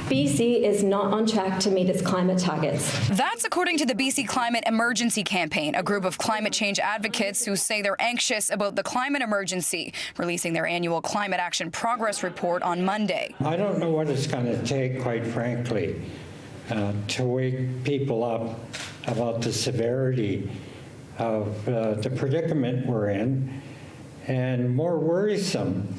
BC is not on track to meet its climate targets. That's according to the BC Climate Emergency Campaign, a group of climate change advocates who say they're anxious about the climate emergency, releasing their annual Climate Action Progress Report on Monday. I don't know what it's going to take, quite frankly, to wake people up about the severity of the predicament we're in. And more worrisome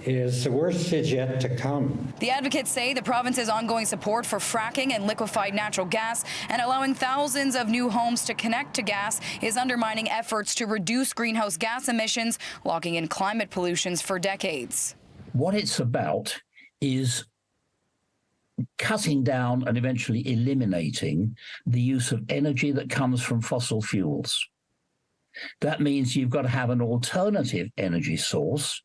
is the worst is yet to come. The advocates say the province's ongoing support for fracking and liquefied natural gas and allowing thousands of new homes to connect to gas is undermining efforts to reduce greenhouse gas emissions, locking in climate pollutions for decades. What it's about is cutting down and eventually eliminating the use of energy that comes from fossil fuels. That means you've got to have an alternative energy source,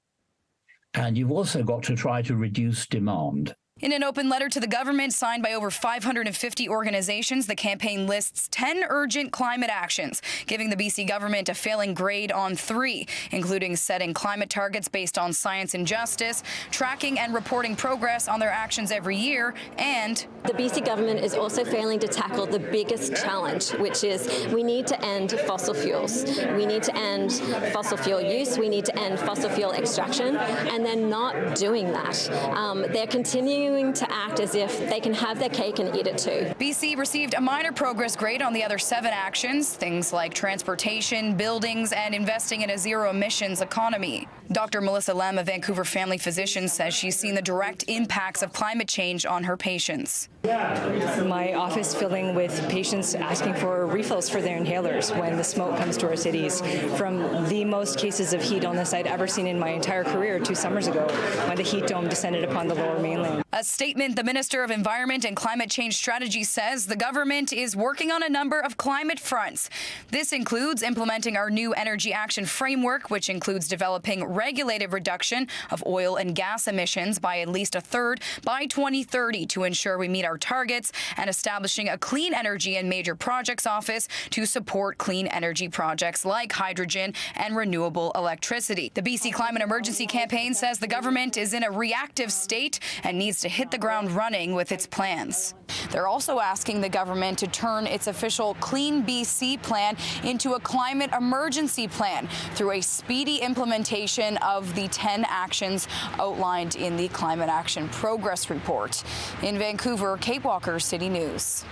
and you've also got to try to reduce demand. In an open letter to the government signed by over 550 organizations, the campaign lists 10 urgent climate actions, giving the BC government a failing grade on 3, including setting climate targets based on science and justice, tracking and reporting progress on their actions every year, and the BC government is also failing to tackle the biggest challenge, which is we need to end fossil fuels. We need to end fossil fuel use. We need to end fossil fuel extraction, and they're not doing that. They're continuing to act as if they can have their cake and eat it too. BC received a minor progress grade on the other 7 actions, things like transportation, buildings, and investing in a zero-emissions economy. Dr. Melissa Lam, a Vancouver family physician, says she's seen the direct impacts of climate change on her patients. My office filling with patients asking for refills for their inhalers when the smoke comes to our cities, from the most cases of heat illness I'd ever seen in my entire career 2 summers ago when the heat dome descended upon the Lower Mainland. A statement, the Minister of Environment and Climate Change Strategy says the government is working on a number of climate fronts. This includes implementing our new Energy Action Framework, which includes developing regulated reduction of oil and gas emissions by at least 1/3 by 2030 to ensure we meet our targets, and establishing a Clean Energy and Major Projects Office to support clean energy projects like hydrogen and renewable electricity. The BC Climate Emergency Campaign says the government is in a reactive state and needs to hit the ground running with its plans. They're also asking the government to turn its official Clean BC plan into a climate emergency plan through a speedy implementation of the 10 actions outlined in the Climate Action Progress Report. In Vancouver, Kate Walker, City News.